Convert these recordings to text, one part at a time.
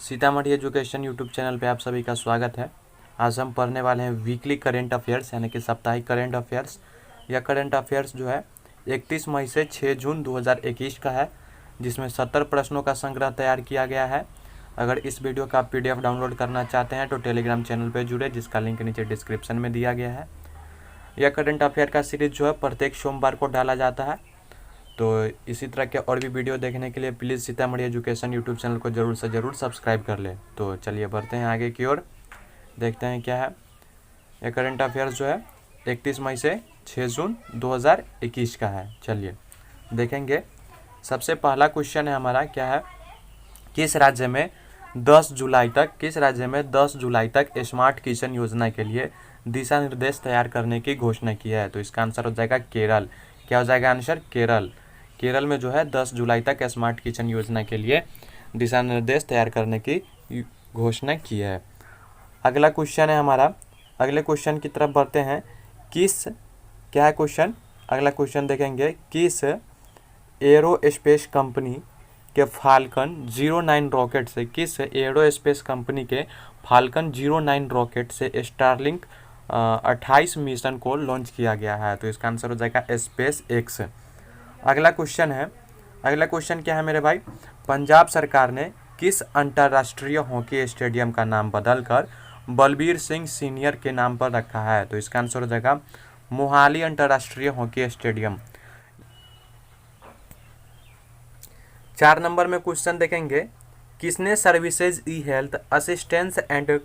Sitamarhi education YouTube channel पे आप सभी का स्वागत है। आज हम पढ़ने वाले हैं वीकली करंट अफेयर्स यानी कि साप्ताहिक करंट अफेयर्स। यह करंट अफेयर्स जो है 31 मई से 6 जून 2021 का है, जिसमें 70 प्रश्नों का संग्रह तैयार किया गया है। अगर इस वीडियो का आप PDF डाउनलोड करना चाहते हैं तो टेलीग्राम चैनल पर जुड़े, जिसका लिंक नीचे डिस्क्रिप्शन में दिया गया है। यह करंट अफेयर का सीरीज जो है प्रत्येक सोमवार को डाला जाता है। तो इसी तरह के और भी वीडियो देखने के लिए please Sitamarhi education YouTube channel को ज़रूर से ज़रूर सब्सक्राइब कर लें। तो चलिए बढ़ते हैं आगे की ओर, देखते हैं क्या है। ये करंट अफेयर्स जो है 31 मई से 6 जून 2021 का है। चलिए देखेंगे। सबसे पहला क्वेश्चन है हमारा, क्या है, किस राज्य में 10 जुलाई तक स्मार्ट किचन योजना के लिए दिशा निर्देश तैयार करने की घोषणा की है। तो इसका आंसर हो जाएगा केरल। क्या हो जाएगा आंसर? केरल। केरल में जो है 10 जुलाई तक स्मार्ट किचन योजना के लिए दिशा निर्देश तैयार करने की घोषणा की है। अगला क्वेश्चन है हमारा, अगले क्वेश्चन की तरफ बढ़ते हैं। क्या है क्वेश्चन? अगला क्वेश्चन देखेंगे, किस एरोस्पेस कंपनी के फाल्कन 09 रॉकेट से किस एरोस्पेस कंपनी के फाल्कन 09 रॉकेट से स्टारलिंक 28 मिशन को लॉन्च किया गया है। तो इसका आंसर हो जाएगा स्पेस एक्स। अगला क्वेश्चन क्या है मेरे भाई? पंजाब सरकार ने किस अंतर्राष्ट्रीय हॉकी स्टेडियम का नाम बदलकर बलबीर सिंह सीनियर के नाम पर रखा है। तो इसका आंसर हो जाएगा मोहाली अंतर्राष्ट्रीय हॉकी स्टेडियम। 4 नंबर में क्वेश्चन देखेंगे, किसने services e health assistance and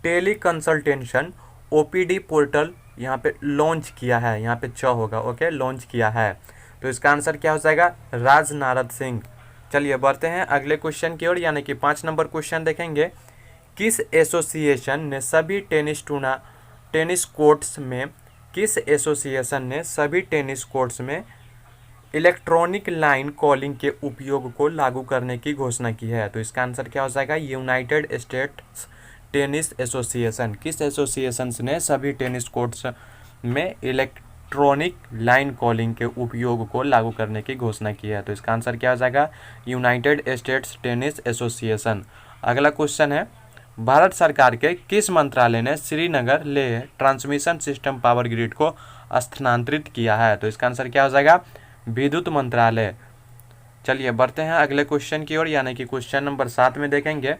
teleconsultation OPD portal यहाँ पे लॉन्च किया है? यहाँ पे होगा, ओके, लॉन्च किया है। तो इसका आंसर क्या हो जाएगा? राजनारद सिंह। चलिए बढ़ते हैं अगले क्वेश्चन की ओर, यानी कि 5 नंबर क्वेश्चन देखेंगे। किस एसोसिएशन ने सभी टेनिस कोर्ट्स में इलेक्ट्रॉनिक लाइन कॉलिंग के उपयोग को लागू करने की घोषणा की है? तो इसका आंसर क्या हो जाएगा? United states tennis association. किस एसोसिएशन ने सभी टेनिस कोर्ट्स में इलेक्ट्रॉनिक लाइन कॉलिंग के उपयोग को लागू करने की घोषणा की है? तो इसका आंसर क्या हो जाएगा? United states tennis association. अगला क्वेश्चन है, भारत सरकार के किस मंत्रालय ने Srinagar Leh transmission system power grid को स्थानांतरित किया है? तो इसका आंसर क्या हो जाएगा? विद्युत मंत्रालय। चलिए बढ़ते हैं अगले क्वेश्चन की ओर, यानी कि क्वेश्चन नंबर 7 में देखेंगे,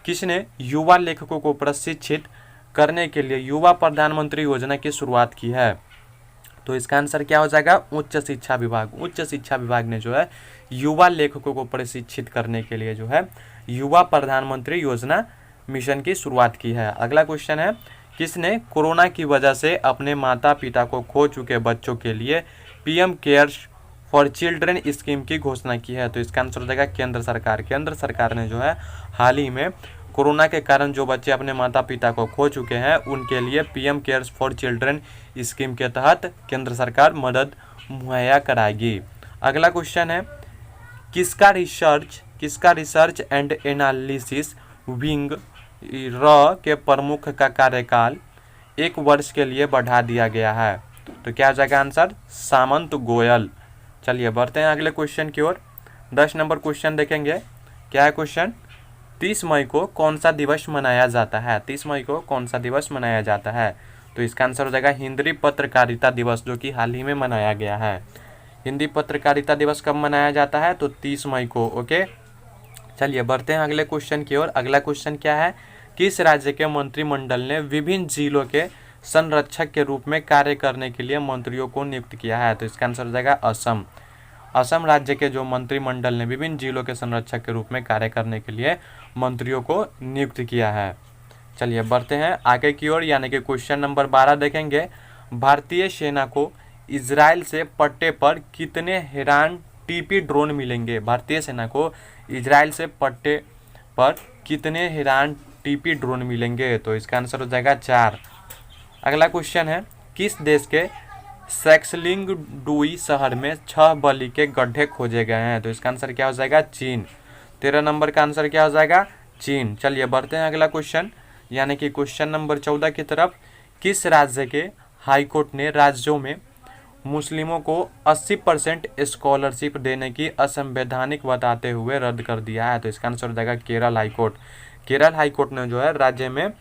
किसने युवा लेखकों को प्रशिक्षित करने के लिए युवा प्रधानमंत्री योजना की शुरुआत की है? तो इसका आंसर क्या हो जाएगा? उच्च शिक्षा विभाग। उच्च शिक्षा विभाग ने जो है युवा लेखकों को प्रशिक्षित करने के लिए जो है युवा प्रधानमंत्री योजना मिशन की शुरुआत की है। अगला क्वेश्चन है, किसने कोरोना की वजह से अपने माता पिता को खो चुके बच्चों के लिए PM cares for children scheme की घोषणा की है? तो इसका आंसर हो जाएगा केंद्र सरकार। केंद्र सरकार ने जो है हाल ही में कोरोना के कारण जो बच्चे अपने माता पिता को खो चुके हैं उनके लिए PM cares for children scheme के तहत केंद्र सरकार मदद मुहैया कराएगी। अगला क्वेश्चन है, किसका रिसर्च एंड एनालिसिस विंग के प्रमुख का कार्यकाल 1 वर्ष के लिए बढ़ा दिया गया है? तो क्या हो जाएगा आंसर? सामंत गोयल। चलिए बढ़ते हैं अगले क्वेश्चन की ओर। 10 नंबर क्वेश्चन देखेंगे। क्या है क्वेश्चन? 30 मई को कौन सा दिवस मनाया जाता है? 30 मई को कौन सा दिवस मनाया जाता है? तो इसका आंसर हो जाएगा हिंदी पत्रकारिता दिवस, जो कि हाल ही में मनाया गया है। हिंदी पत्रकारिता दिवस कब मनाया जाता है? तो 30 मई को, ओके। चलिए बढ़ते हैं अगले क्वेश्चन की ओर। अगला क्वेश्चन क्या है, किस राज्य के मंत्रिमंडल ने विभिन्न जिलों के संरक्षक के रूप में कार्य करने के लिए मंत्रियों को नियुक्त किया है? तो इसका आंसर हो जाएगा असम। असम राज्य के जो मंत्रिमंडल ने विभिन्न जिलों के संरक्षक के रूप में कार्य करने के लिए मंत्रियों को नियुक्त किया है। चलिए बढ़ते हैं आगे की ओर, यानी कि क्वेश्चन नंबर 12 देखेंगे। भारतीय सेना को इजराइल से पट्टे पर कितने हिरान TP ड्रोन मिलेंगे? भारतीय सेना को इजराइल से पट्टे पर कितने हिरान TP ड्रोन मिलेंगे? तो इसका आंसर हो जाएगा 4। अगला क्वेश्चन है, किस देश के सैक्सलिंग डुई शहर में 6 बलि के गड्ढे खोजे गए हैं? तो इसका आंसर क्या हो जाएगा? चीन। 13 नंबर का आंसर क्या हो जाएगा? चीन। चलिए बढ़ते हैं अगला क्वेश्चन, यानी कि क्वेश्चन नंबर 14 की तरफ। किस राज्य के हाईकोर्ट ने राज्यों में मुस्लिमों को 80% स्कॉलरशिप देने की असंवैधानिक बताते हुए रद्द कर दिया है। तो इसका आंसर हो जाएगा केरल हाईकोर्ट। केरल हाईकोर्ट ने जो है राज्य में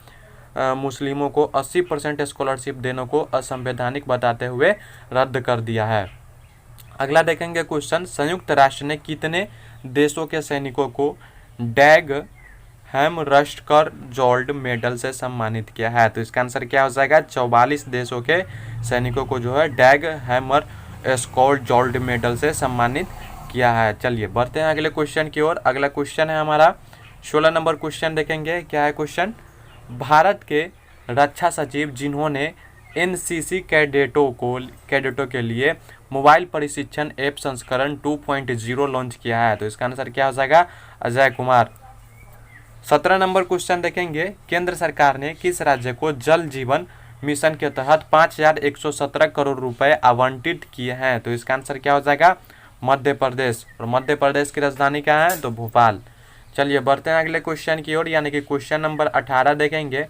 मुस्लिमों को 80% स्कॉलरशिप देने को असंवैधानिक बताते हुए रद्द कर दिया है। अगला देखेंगे क्वेश्चन, संयुक्त राष्ट्र ने कितने देशों के सैनिकों को डैग हैमरस्टर गोल्ड मेडल से सम्मानित किया है? तो इसका आंसर क्या हो जाएगा? 44 देशों के सैनिकों को जो है डैग हैमरस्टर गोल्ड मेडल से सम्मानित किया है। चलिए बढ़ते हैं अगले क्वेश्चन की ओर। अगला क्वेश्चन है हमारा 16 नंबर क्वेश्चन देखेंगे। क्या है क्वेश्चन? भारत के रक्षा सचिव जिन्होंने एनसीसी कैडेटों के लिए मोबाइल प्रशिक्षण ऐप संस्करण 2.0 लॉन्च किया है। तो इसका आंसर क्या हो जाएगा? अजय कुमार। 17 नंबर क्वेश्चन देखेंगे, केंद्र सरकार ने किस राज्य को जल जीवन मिशन के तहत 5,117 करोड़ रुपए आवंटित किए हैं? तो इसका आंसर क्या हो जाएगा? मध्य प्रदेश। और मध्य प्रदेश की राजधानी क्या है? तो भोपाल। चलिए बढ़ते हैं अगले क्वेश्चन की ओर, यानी कि क्वेश्चन नंबर 18 देखेंगे।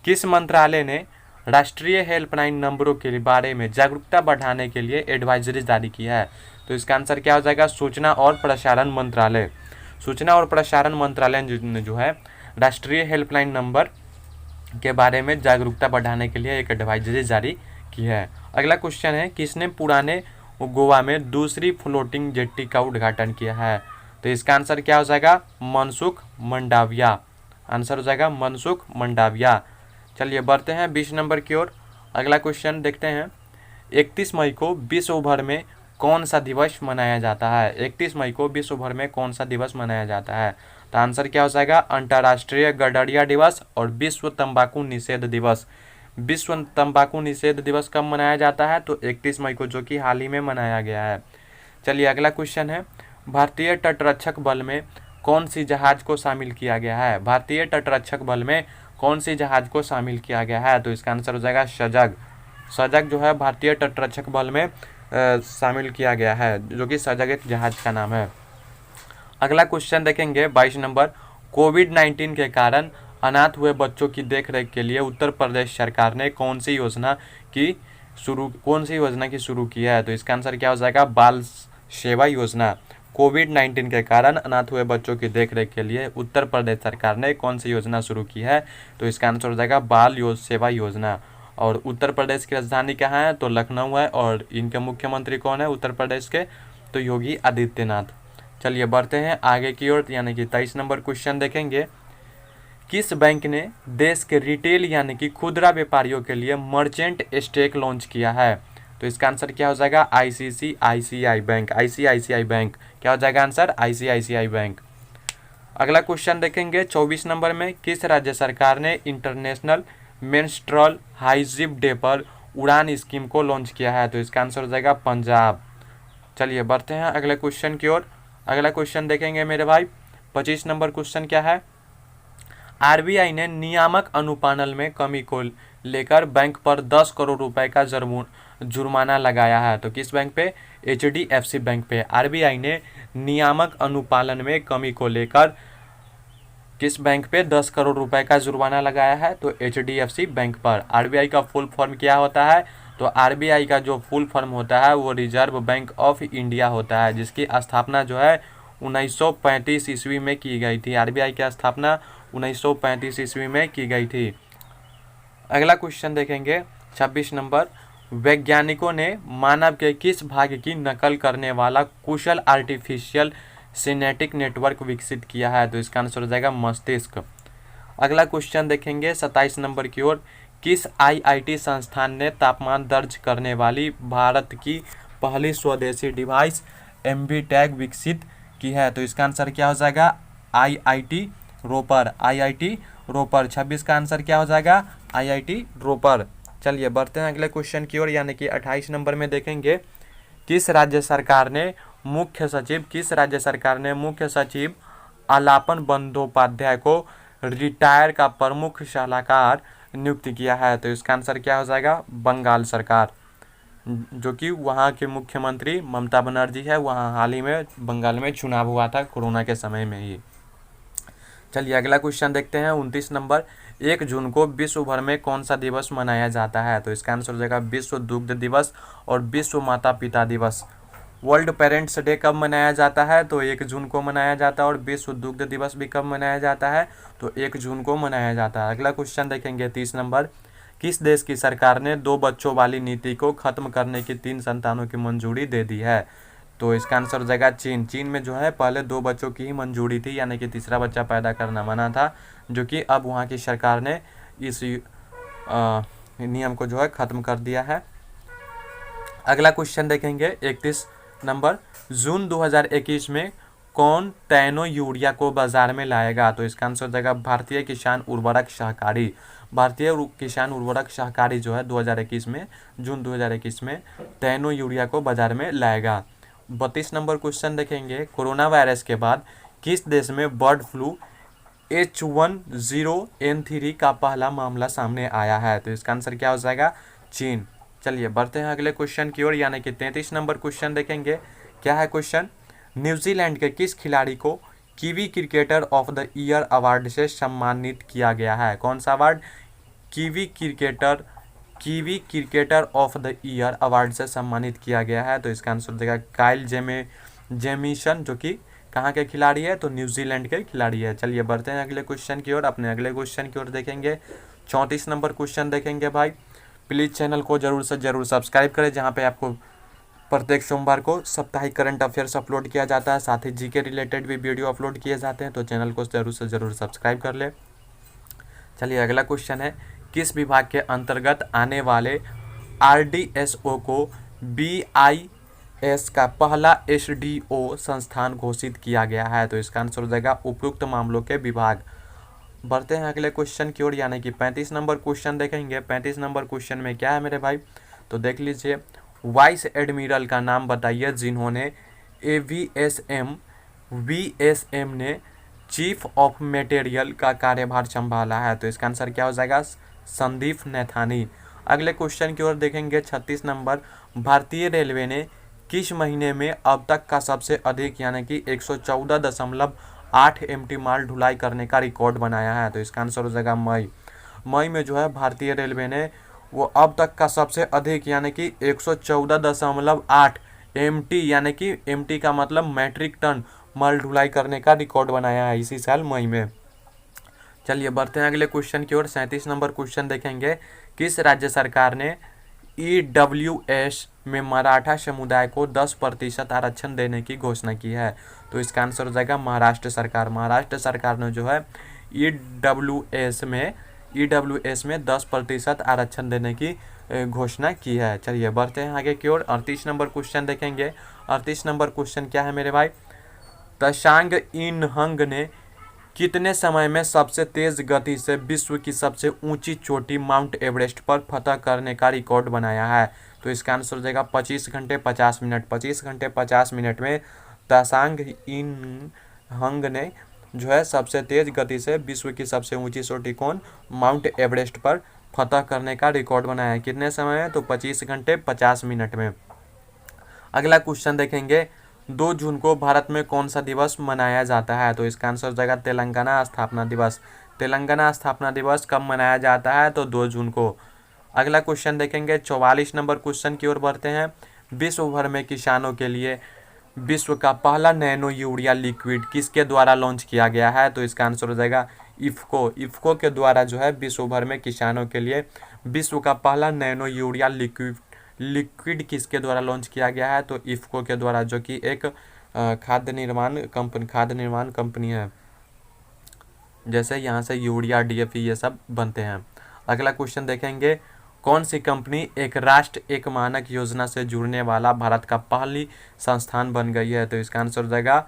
किस मंत्रालय ने राष्ट्रीय हेल्पलाइन नंबरों के बारे में जागरूकता बढ़ाने के लिए एडवाइजरी जारी की है? तो इसका आंसर क्या हो जाएगा? सूचना और प्रसारण मंत्रालय। सूचना और प्रसारण मंत्रालय ने जो है राष्ट्रीय हेल्पलाइन नंबर के बारे में जागरूकता बढ़ाने के लिए एक एडवाइजरी जारी की है। अगला क्वेश्चन है, किसने पुराने गोवा में दूसरी फ्लोटिंग जेट्टी का उद्घाटन किया है? तो इसका आंसर क्या हो जाएगा? मनसुख मंडाविया। आंसर हो जाएगा मनसुख मंडाविया। चलिए बढ़ते हैं 20 नंबर की ओर। अगला क्वेश्चन देखते हैं, 31 मई को विश्व भर में कौन सा दिवस मनाया जाता है? 31 मई को विश्व भर में कौन सा दिवस मनाया जाता है? तो आंसर क्या हो जाएगा? अंतर्राष्ट्रीय गडरिया दिवस और विश्व तंबाकू निषेध दिवस। विश्व तंबाकू निषेध दिवस कब मनाया जाता है? तो 31 मई को, जो कि हाल ही में मनाया गया है। चलिए अगला क्वेश्चन है, भारतीय तटरक्षक बल में कौन सी जहाज को शामिल किया गया है? भारतीय तटरक्षक बल में कौन सी जहाज को शामिल किया गया है? तो इसका आंसर हो जाएगा सजग। सजग जो है भारतीय तटरक्षक बल में शामिल किया गया है, जो कि सजग एक जहाज का नाम है। अगला क्वेश्चन देखेंगे 22 नंबर, कोविड-19 के कारण अनाथ हुए बच्चों की देखरेख के लिए उत्तर प्रदेश सरकार ने कौन सी योजना की शुरू की है? तो इसका आंसर क्या हो जाएगा? बाल सेवा योजना। कोविड-19 के कारण अनाथ हुए बच्चों की देखरेख के लिए उत्तर प्रदेश सरकार ने कौन सी योजना शुरू की है? तो इसका आंसर हो जाएगा बाल सेवा योजना। और उत्तर प्रदेश की राजधानी कहाँ है? तो लखनऊ है। और इनके मुख्यमंत्री कौन है उत्तर प्रदेश के? तो योगी आदित्यनाथ। चलिए बढ़ते हैं आगे की ओर, यानी कि 23 नंबर क्वेश्चन देखेंगे। किस बैंक ने देश के रिटेल यानी कि खुदरा व्यापारियों के लिए मर्चेंट स्टेक लॉन्च किया है? तो इसका आंसर क्या हो जाएगा? ICICI bank. आईसीआईसीआई बैंक क्या हो जाएगा आंसर? ICICI bank. अगला क्वेश्चन देखेंगे 24 नंबर में, किस राज्य सरकार ने इंटरनेशनल मेंस्ट्रुअल हाइजीन डे पर उड़ान स्कीम को लॉन्च किया है? तो इसका आंसर हो जाएगा पंजाब। चलिए बढ़ते हैं अगले क्वेश्चन की ओर। अगला क्वेश्चन देखेंगे मेरे भाई 25 नंबर क्वेश्चन क्या है? आरबीआई ने नियामक अनुपालन में कमी को लेकर बैंक पर 10 करोड़ रुपए का जुर्माना लगाया है। तो किस बैंक पे? एचडीएफसी बैंक पे। आरबीआई ने नियामक अनुपालन में कमी को लेकर किस बैंक पे 10 करोड़ रुपए का जुर्माना लगाया है? तो एचडीएफसी बैंक पर। आरबीआई का फुल फॉर्म क्या होता है? तो आरबीआई का जो फुल फॉर्म होता है वो रिजर्व बैंक ऑफ इंडिया होता है, जिसकी स्थापना जो है 1935 ईस्वी में की गई थी। आरबीआई की स्थापना 1935 ईस्वी में की गई थी। अगला क्वेश्चन देखेंगे 26 नंबर, वैज्ञानिकों ने मानव के किस भाग की नकल करने वाला कुशल आर्टिफिशियल सिनेटिक नेटवर्क विकसित किया है? तो इसका आंसर हो जाएगा मस्तिष्क। अगला क्वेश्चन देखेंगे 27 नंबर की ओर, किस आईआईटी संस्थान ने तापमान दर्ज करने वाली भारत की पहली स्वदेशी डिवाइस एमबीटैग विकसित की है? तो इसका आंसर क्या हो जाएगा? आईआईटी रोपर। आईआईटी रोपर। 26 का आंसर क्या हो जाएगा? आईआईटी रोपर। चलिए बढ़ते हैं अगले क्वेश्चन की ओर, यानी कि 28 नंबर में देखेंगे, किस राज्य सरकार ने मुख्य सचिव आलापन बंदोपाध्याय को रिटायर का प्रमुख सलाहकार नियुक्त किया है? तो इसका आंसर क्या हो जाएगा? बंगाल सरकार, जो कि वहाँ के मुख्यमंत्री ममता बनर्जी है। वहाँ हाल ही में बंगाल में चुनाव हुआ था कोरोना के समय में ही। चलिए अगला क्वेश्चन देखते हैं 29 नंबर, 1 जून को विश्व भर में कौन सा दिवस मनाया जाता है? तो इसका आंसर हो जाएगा विश्व दुग्ध दिवस और विश्व माता पिता दिवस। वर्ल्ड पेरेंट्स डे कब मनाया जाता है? तो 1 जून को मनाया जाता है। और विश्व दुग्ध दिवस भी कब मनाया जाता है? तो 1 जून को मनाया जाता है। अगला क्वेश्चन देखेंगे 30 नंबर। किस देश की सरकार ने 2 बच्चों वाली नीति को खत्म करने की 3 संतानों की मंजूरी दे दी है? तो इसका आंसर हो जाएगा चीन। चीन में जो है पहले 2 बच्चों की ही मंजूरी थी, यानी कि तीसरा बच्चा पैदा करना मना था, जो कि अब वहाँ की सरकार ने इस नियम को जो है ख़त्म कर दिया है। अगला क्वेश्चन देखेंगे 31 नंबर। जून 2021 में कौन टैनो यूरिया को बाजार में लाएगा? तो इसका आंसर हो जाएगा भारतीय किसान उर्वरक सहकारी। भारतीय किसान उर्वरक सहकारी जो है 2021 में, जून 2021 में टैनो यूरिया को बाजार में लाएगा। 32 नंबर क्वेश्चन देखेंगे। कोरोना वायरस के बाद किस देश में बर्ड फ्लू H1N1 का पहला मामला सामने आया है? तो इसका आंसर क्या हो जाएगा? चीन। चलिए बढ़ते हैं अगले क्वेश्चन की ओर, यानी कि 33 नंबर क्वेश्चन देखेंगे। क्या है क्वेश्चन? न्यूजीलैंड के किस खिलाड़ी को kiwi cricketer of the year award से सम्मानित किया गया है? कौन सा award? Kiwi cricketer of the year award से सम्मानित किया गया है। तो इसका आंसर देगा काइल जेमिसन, जो कि कहाँ के खिलाड़ी है? तो न्यूजीलैंड के खिलाड़ी है। चलिए बढ़ते हैं अगले क्वेश्चन की ओर। अपने अगले क्वेश्चन की ओर देखेंगे 34 नंबर क्वेश्चन देखेंगे। भाई प्लीज़ चैनल को जरूर से जरूर सब्सक्राइब करें, जहाँ पे आपको प्रत्येक सोमवार को साप्ताहिक करंट अफेयर्स अपलोड किया जाता है, साथ ही जीके रिलेटेड भी वीडियो अपलोड किए जाते हैं, तो चैनल को जरूर से जरूर सब्सक्राइब कर ले। चलिए अगला क्वेश्चन है। किस विभाग के अंतर्गत आने वाले RDSO को BIS का पहला SDO संस्थान घोषित किया गया है? तो इसका आंसर हो जाएगा उपयुक्त मामलों के विभाग। बढ़ते हैं अगले क्वेश्चन की ओर, यानी कि 35 नंबर क्वेश्चन देखेंगे। 35 नंबर क्वेश्चन में क्या है मेरे भाई? तो देख लीजिए। वाइस एडमिरल का नाम बताइए जिन्होंने VSM ने चीफ ऑफ मटेरियल का कार्यभार संभाला है? तो इसका आंसर क्या हो जाएगा? संदीप नैथानी। अगले क्वेश्चन की ओर देखेंगे 36 नंबर। भारतीय रेलवे ने किस महीने में अब तक का सबसे अधिक यानी कि 114.8 MT माल ढुलाई करने का रिकॉर्ड बनाया है? तो इसका आंसर हो जाएगा मई। मई में जो है भारतीय रेलवे ने वो अब तक का सबसे अधिक यानी कि 114.8 MT, यानी कि MT का मतलब मैट्रिक टन माल ढुलाई करने का रिकॉर्ड बनाया है इसी साल मई में। चलिए बढ़ते हैं अगले क्वेश्चन की ओर। 37 नंबर क्वेश्चन देखेंगे। किस राज्य सरकार ने EWS में मराठा समुदाय को 10% आरक्षण देने की घोषणा की है? तो इसका आंसर हो जाएगा महाराष्ट्र सरकार। महाराष्ट्र सरकार ने जो है EWS में 10% आरक्षण देने की घोषणा की है। चलिए बढ़ते हैं आगे की ओर। 38 नंबर क्वेश्चन देखेंगे। 38 नंबर क्वेश्चन क्या है मेरे भाई? त्सांग इनहंग ने कितने समय में सबसे तेज गति से विश्व की सबसे ऊंची चोटी माउंट एवरेस्ट पर फतह करने का रिकॉर्ड बनाया है? तो इसका आंसर हो जाएगा 25 घंटे 50 मिनट। 25 घंटे 50 मिनट में त्सांग इनहंग ने जो है सबसे तेज गति से विश्व की सबसे ऊंची चोटी माउंट एवरेस्ट पर फतह करने का रिकॉर्ड बनाया है। कितने समय में? तो 25 घंटे 50 मिनट में। अगला क्वेश्चन देखेंगे। 2 जून को भारत में कौन सा दिवस मनाया जाता है? तो इसका आंसर हो जाएगा तेलंगाना स्थापना दिवस। तेलंगाना स्थापना दिवस कब मनाया जाता है? तो 2 जून को। अगला क्वेश्चन देखेंगे। 44 नंबर क्वेश्चन की ओर बढ़ते हैं। विश्व भर में किसानों के लिए विश्व का पहला नैनो यूरिया लिक्विड किसके द्वारा लॉन्च किया गया है? तो इसका आंसर हो जाएगा इफ्को के द्वारा जो है विश्व भर में किसानों के लिए विश्व का पहला नैनो यूरिया लिक्विड किसके द्वारा लॉन्च किया गया है? तो इफ्को के द्वारा, जो कि एक खाद्य निर्माण कंपनी है। जैसे यहाँ से यूरिया DAP ये सब बनते हैं। अगला क्वेश्चन देखेंगे। कौन सी कंपनी एक राष्ट्र एक मानक योजना से जुड़ने वाला भारत का पहली संस्थान बन गई है? तो इसका आंसर हो जाएगा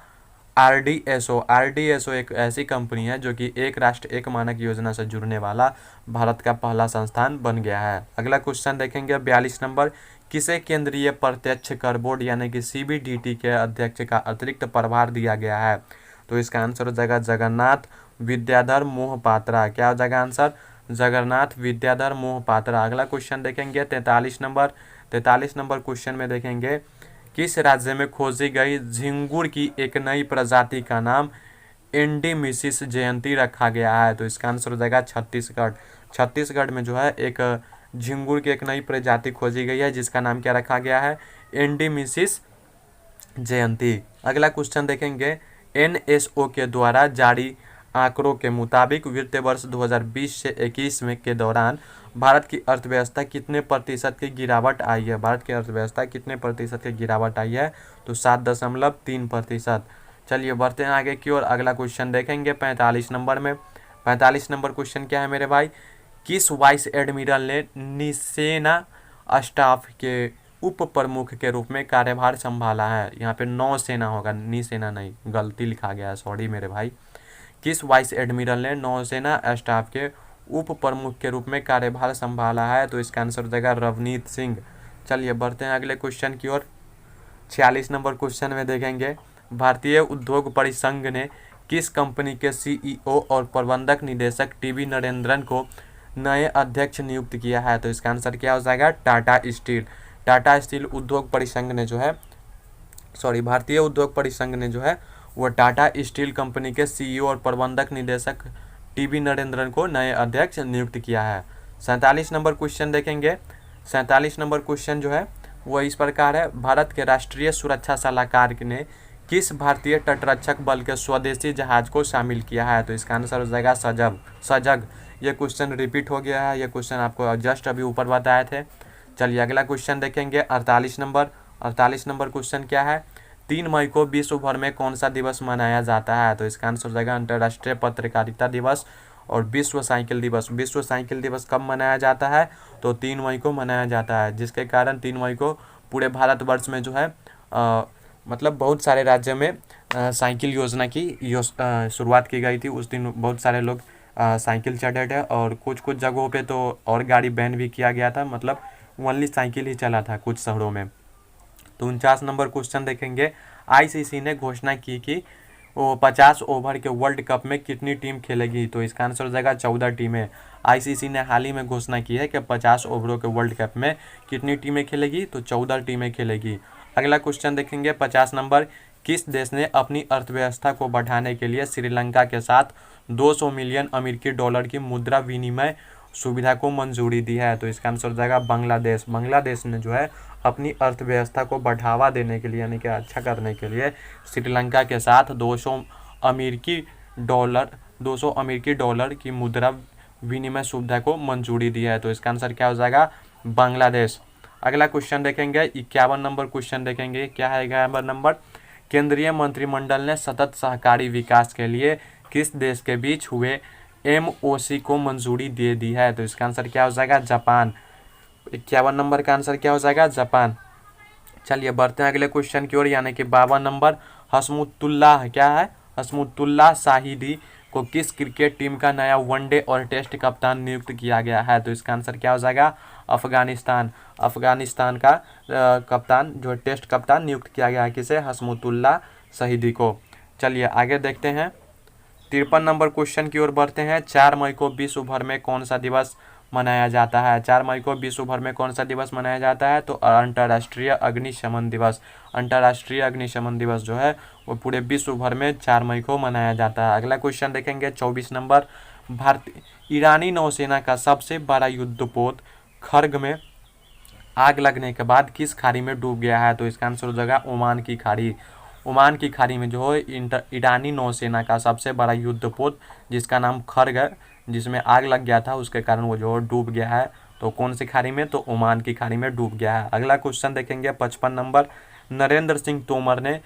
RDSO एक ऐसी कंपनी है जो कि एक राष्ट्र एक मानक योजना से जुड़ने वाला भारत का पहला संस्थान बन गया है। अगला क्वेश्चन देखेंगे 42 नंबर। किसे केंद्रीय प्रत्यक्ष कर बोर्ड यानी कि CBDT के अध्यक्ष का अतिरिक्त प्रभार दिया गया है? तो इसका आंसर हो जाएगा जगन्नाथ विद्याधर मोहपात्रा। क्या हो जाएगा आंसर? जगन्नाथ विद्याधर मोहपात्रा। अगला क्वेश्चन देखेंगे 43 नंबर। 43 नंबर क्वेश्चन में देखेंगे। किस राज्य में खोजी गई झिंगुर की एक नई प्रजाति का नाम एनडी मिसिस जयंती रखा गया है? तो इसका आंसर हो जाएगा छत्तीसगढ़। छत्तीसगढ़ में जो है एक झिंगुर की एक नई प्रजाति खोजी गई है जिसका नाम क्या रखा गया है? एनडी मिसिस जयंती। अगला क्वेश्चन देखेंगे, एनएसओ के द्वारा जारी आंकड़ों के मुताबिक वित्तीय वर्ष 2020 से 21 में के दौरान भारत की अर्थव्यवस्था कितने प्रतिशत की गिरावट आई है? भारत की अर्थव्यवस्था कितने प्रतिशत की गिरावट आई है? तो 7.3%। चलिए बढ़ते हैं आगे की ओर। अगला क्वेश्चन देखेंगे 45 नंबर में। 45 नंबर क्वेश्चन क्या है मेरे भाई? किस वाइस एडमिरल ने निसेना स्टाफ के उप प्रमुख के रूप में कार्यभार संभाला है? यहाँ पे नौसेना होगा, निसेना नहीं, गलती लिखा गया है, सॉरी मेरे भाई। किस वाइस एडमिरल ने नौसेना स्टाफ के उप प्रमुख के रूप में कार्यभार संभाला है? तो इसका आंसर हो जाएगा रवनीत सिंह। चलिए बढ़ते हैं अगले क्वेश्चन की ओर। 46 नंबर क्वेश्चन में देखेंगे, भारतीय उद्योग परिसंघ ने किस कंपनी के सीईओ और प्रबंधक निदेशक टीवी नरेंद्रन को नए अध्यक्ष नियुक्त किया है? तो इसका आंसर क्या हो जाएगा? टाटा स्टील। टाटा स्टील उद्योग परिसंघ ने जो है, भारतीय उद्योग परिसंघ ने जो है वो टाटा स्टील कंपनी के सीईओ और प्रबंधक निदेशक टीवी नरेंद्रन को नए अध्यक्ष नियुक्त किया है। 47 नंबर क्वेश्चन देखेंगे। 47 नंबर क्वेश्चन जो है वो इस प्रकार है, भारत के राष्ट्रीय सुरक्षा सलाहकार ने किस भारतीय तटरक्षक बल के स्वदेशी जहाज को शामिल किया है? तो इसका आंसर हो जाएगा सजग। ये क्वेश्चन रिपीट हो गया है, ये क्वेश्चन आपको जस्ट अभी ऊपर बताए थे। चलिए अगला क्वेश्चन देखेंगे 48 नंबर। 48 नंबर क्वेश्चन क्या है? 3 मई को विश्व भर में कौन सा दिवस मनाया जाता है? तो इसका आंसर हो जाएगा अंतर्राष्ट्रीय पत्रकारिता दिवस और विश्व साइकिल दिवस। विश्व साइकिल दिवस कब मनाया जाता है? तो 3 मई को मनाया जाता है, जिसके कारण 3 मई को पूरे भारतवर्ष में जो है मतलब बहुत सारे राज्य में साइकिल योजना की शुरुआत की गई थी। उस दिन बहुत सारे लोग साइकिल चढ़े थे और कुछ कुछ जगहों पे तो और गाड़ी बैन भी किया गया था, मतलब ओनली साइकिल ही चला था कुछ शहरों में। तो 49 नंबर क्वेश्चन देखेंगे, आईसीसी ने घोषणा की कि वो 50 ओवर के वर्ल्ड कप में कितनी टीम खेलेगी? तो इसका आंसर हो जाएगा 14 टीमें। आईसीसी ने हाल ही में घोषणा की है कि 50 ओवरों के वर्ल्ड कप में कितनी टीमें खेलेगी? तो 14 टीमें खेलेगी। अगला क्वेश्चन देखेंगे 50 नंबर, किस देश ने अपनी अर्थव्यवस्था को बढ़ाने के लिए श्रीलंका के साथ 200 मिलियन अमेरिकी डॉलर की मुद्रा विनिमय सुविधा को मंजूरी दी है? तो इसका आंसर हो जाएगा बांग्लादेश। बांग्लादेश ने जो है अपनी अर्थव्यवस्था को बढ़ावा देने के लिए यानी कि अच्छा करने के लिए श्रीलंका के साथ 200 अमेरिकी डॉलर की मुद्रा विनिमय सुविधा को मंजूरी दी है। तो इसका आंसर क्या हो जाएगा? बांग्लादेश। अगला क्वेश्चन देखेंगे 51 नंबर क्वेश्चन देखेंगे, क्या है 51 नंबर? केंद्रीय मंत्रिमंडल ने सतत सहकारी विकास के लिए किस देश के बीच हुए एमओसी को मंजूरी दे दी है? तो इसका आंसर क्या हो जाएगा? जापान। 51 नंबर का आंसर क्या हो जाएगा? जापान। चलिए बढ़ते हैं अगले क्वेश्चन की ओर, यानी कि 52 नंबर, हसमुतुल्लाह क्या है? हसमुतुल्लाह शाहिदी को किस क्रिकेट टीम का नया वनडे और टेस्ट कप्तान नियुक्त किया गया है? तो इसका आंसर क्या हो जाएगा? अफगानिस्तान। अफगानिस्तान का कप्तान जो टेस्ट कप्तान नियुक्त किया गया है, किसे? हसमुतुल्लाह शाहिदी को। चलिए आगे देखते हैं 53 नंबर क्वेश्चन की ओर बढ़ते हैं। 4 मई को विश्व भर में कौन सा दिवस मनाया जाता है? 4 मई को विश्व भर में कौन सा दिवस मनाया जाता है? तो अंतर्राष्ट्रीय अग्निशमन दिवस। अंतर्राष्ट्रीय अग्निशमन दिवस जो है वो पूरे विश्व भर में 4 मई को मनाया जाता है। अगला क्वेश्चन देखेंगे 24 नंबर, भारतीय ईरानी नौसेना का सबसे बड़ा युद्धपोत खर्ग में आग लगने के बाद किस खाड़ी में डूब गया है? तो इसका आंसर हो जाएगा ओमान की खाड़ी। ओमान की खाड़ी में जो है ईरानी नौसेना का सबसे बड़ा युद्धपोत जिसका नाम खर्ग है, जिसमें आग लग गया था, उसके कारण वो जो डूब गया है। तो कौन सी खाड़ी में? तो ओमान की खाड़ी में डूब गया है। अगला क्वेश्चन देखेंगे 55 नंबर, नरेंद्र सिंह तोमर ने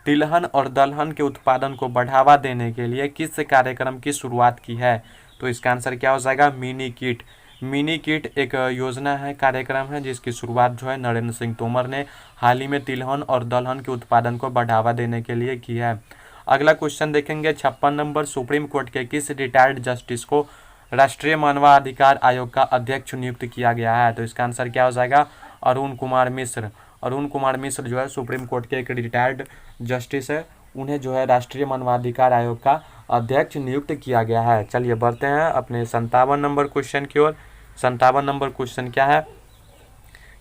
तिलहन और दलहन के उत्पादन को बढ़ावा देने के लिए किस कार्यक्रम की शुरुआत की है? तो इसका आंसर क्या हो जाएगा? Mini kit. मिनी किट एक योजना है, कार्यक्रम है, जिसकी शुरुआत जो है नरेंद्र सिंह तोमर ने हाल ही में तिलहन और दलहन के उत्पादन को बढ़ावा देने के लिए की है। अगला क्वेश्चन देखेंगे 56 नंबर, सुप्रीम कोर्ट के किस रिटायर्ड जस्टिस को राष्ट्रीय मानवाधिकार आयोग का अध्यक्ष नियुक्त किया गया है? तो इसका आंसर क्या हो जाएगा? अरुण कुमार मिश्र। अरुण कुमार मिश्र जो है सुप्रीम कोर्ट के एक रिटायर्ड जस्टिस है, उन्हें जो है राष्ट्रीय मानवाधिकार आयोग का अध्यक्ष नियुक्त किया गया है। चलिए बढ़ते हैं अपने 57 नंबर क्वेश्चन की ओर। 57 नंबर क्वेश्चन क्या है?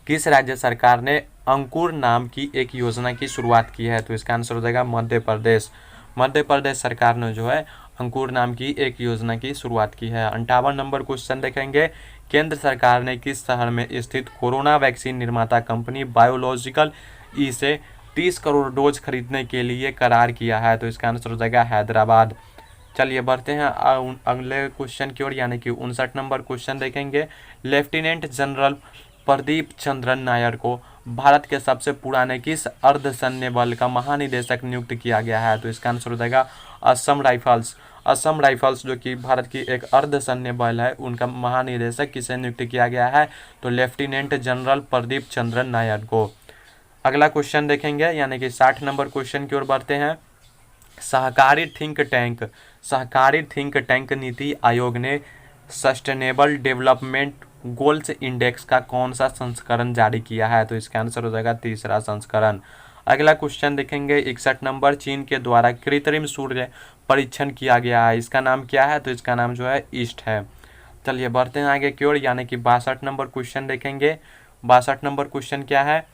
किस राज्य सरकार ने अंकुर नाम की एक योजना की शुरुआत की है? तो इसका आंसर हो जाएगा मध्य प्रदेश। मध्य प्रदेश सरकार ने जो है अंकुर नाम की एक योजना की शुरुआत की है। 58 नंबर क्वेश्चन देखेंगे, केंद्र सरकार ने किस शहर में स्थित कोरोना वैक्सीन निर्माता कंपनी बायोलॉजिकल ई से 30 करोड़ डोज खरीदने के लिए करार किया है? तो इसका आंसर हो जाएगा हैदराबाद। चलिए बढ़ते हैं अगले क्वेश्चन की ओर, यानी कि 59 नंबर क्वेश्चन देखेंगे। लेफ्टिनेंट जनरल प्रदीप चंद्रन नायर को भारत के सबसे पुराने किस अर्ध सैन्य बल का महानिदेशक नियुक्त किया गया है? तो इसका आंसर हो जाएगा असम राइफल्स। असम राइफल्स जो कि भारत की एक अर्ध सैन्य बल है, उनका महानिदेशक किसे नियुक्त किया गया है? तो लेफ्टिनेंट जनरल प्रदीप चंद्रन नायर को। अगला क्वेश्चन देखेंगे, यानी कि 60 नंबर क्वेश्चन की ओर बढ़ते हैं। सहकारी थिंक टैंक नीति आयोग ने सस्टेनेबल डेवलपमेंट गोल्स इंडेक्स का कौन सा संस्करण जारी किया है? तो इसका आंसर हो जाएगा तीसरा संस्करण। अगला क्वेश्चन देखेंगे 61 नंबर, चीन के द्वारा कृत्रिम सूर्य परीक्षण किया गया है, इसका नाम क्या है? तो इसका नाम जो है ईस्ट है। चलिए बढ़ते हैं आगे की ओर, यानी कि 62 नंबर क्वेश्चन देखेंगे। 62 नंबर क्वेश्चन क्या है,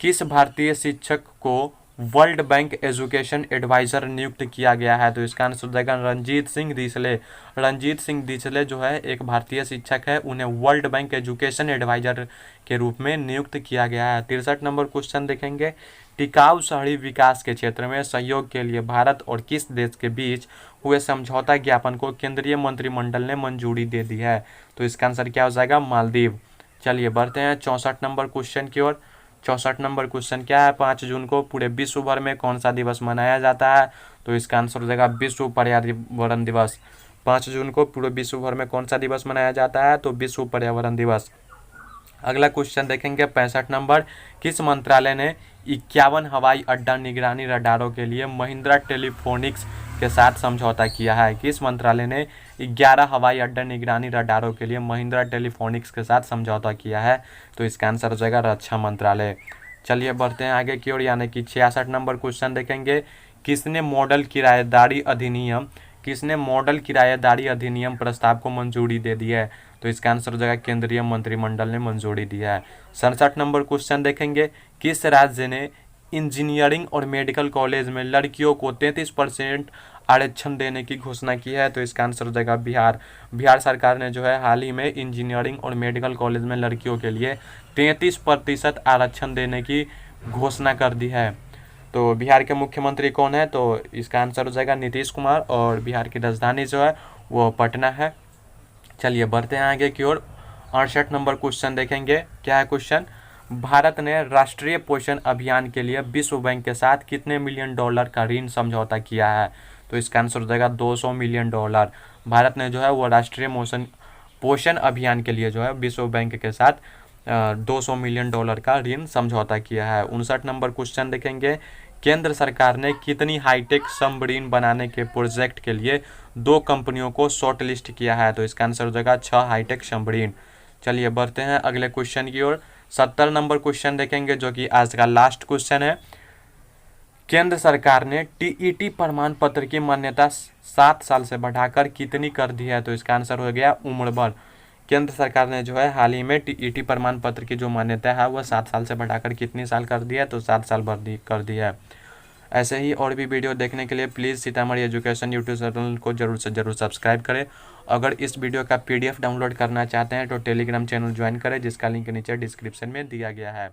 किस भारतीय शिक्षक को वर्ल्ड बैंक एजुकेशन एडवाइजर नियुक्त किया गया है? तो इसका आंसर हो जाएगा रणजीत सिंह डिसले। रणजीत सिंह डिसले जो है एक भारतीय शिक्षक है, उन्हें वर्ल्ड बैंक एजुकेशन एडवाइजर के रूप में नियुक्त किया गया है। 63 नंबर क्वेश्चन देखेंगे, टिकाऊ शहरी विकास के क्षेत्र में सहयोग के लिए भारत और किस देश के बीच हुए समझौता ज्ञापन को केंद्रीय मंत्रिमंडल ने मंजूरी दे दी है? तो इसका आंसर क्या हो जाएगा? मालदीव। चलिए बढ़ते हैं 64 नंबर क्वेश्चन की ओर। 64 नंबर क्वेश्चन क्या है, 5 जून को पूरे विश्व भर में कौन सा दिवस मनाया जाता है? तो इसका आंसर हो जाएगा विश्व पर्यावरण दिवस। 5 जून को पूरे विश्व भर में कौन सा दिवस मनाया जाता है? तो विश्व पर्यावरण दिवस। अगला क्वेश्चन देखेंगे 65 नंबर, किस मंत्रालय ने 51 हवाई अड्डा निगरानी रडारों के लिए महिंद्रा टेलीफोनिक्स के साथ समझौता किया है? किस मंत्रालय ने 11 हवाई अड्डा निगरानी रडारों के लिए महिंद्रा टेलीफोनिक्स के साथ समझौता किया है? तो इसका आंसर हो जाएगा रक्षा मंत्रालय। चलिए बढ़ते हैं आगे की ओर, यानी कि 66 नंबर क्वेश्चन देखेंगे, किसने मॉडल किराएदारी अधिनियम प्रस्ताव को मंजूरी दे दी है? तो इसका आंसर हो जाएगा केंद्रीय मंत्रिमंडल ने मंजूरी दी है। 67 नंबर क्वेश्चन देखेंगे, किस राज्य ने इंजीनियरिंग और मेडिकल कॉलेज में लड़कियों को 33% आरक्षण देने की घोषणा की है? तो इसका आंसर हो जाएगा बिहार। बिहार सरकार ने जो है हाल ही में इंजीनियरिंग और मेडिकल कॉलेज में लड़कियों के लिए 33% आरक्षण देने की घोषणा कर दी है। तो बिहार के मुख्यमंत्री कौन है? तो इसका आंसर हो जाएगा नीतीश कुमार, और बिहार की राजधानी जो है वो पटना है। चलिए बढ़ते हैं आगे की ओर। 68 नंबर क्वेश्चन देखेंगे, क्या है क्वेश्चन, भारत ने राष्ट्रीय पोषण अभियान के लिए विश्व बैंक के साथ कितने मिलियन डॉलर का ऋण समझौता किया है? तो इसका आंसर हो जाएगा 200 मिलियन डॉलर। भारत ने जो है वो राष्ट्रीय पोषण अभियान के लिए जो है विश्व बैंक के साथ 200 मिलियन डॉलर का ऋण समझौता किया है। 59 नंबर क्वेश्चन देखेंगे, केंद्र सरकार ने कितनी हाईटेक सबमरीन बनाने के प्रोजेक्ट के लिए 2 कंपनियों को शॉर्ट लिस्ट किया है? तो इसका आंसर हो जाएगा 6 हाईटेक सबमरीन। चलिए बढ़ते हैं अगले क्वेश्चन की ओर। 70 नंबर क्वेश्चन देखेंगे, जो कि आज का लास्ट क्वेश्चन है। केंद्र सरकार ने टीईटी प्रमाण पत्र की मान्यता 7 साल से बढ़ाकर कितनी कर दी है? तो इसका आंसर हो गया उम्र भर। केंद्र सरकार ने जो है हाल ही में टीईटी प्रमाण पत्र की जो मान्यता है वह 7 साल से बढ़ाकर कितनी साल कर दी है? तो 7 साल कर दी है। ऐसे ही और भी वीडियो देखने के लिए please Sitamarhi education YouTube channel को जरूर से जरूर सब्सक्राइब करें। अगर इस वीडियो का PDF डाउनलोड करना चाहते हैं तो टेलीग्राम चैनल ज्वाइन करें, जिसका लिंक नीचे डिस्क्रिप्शन में दिया गया है।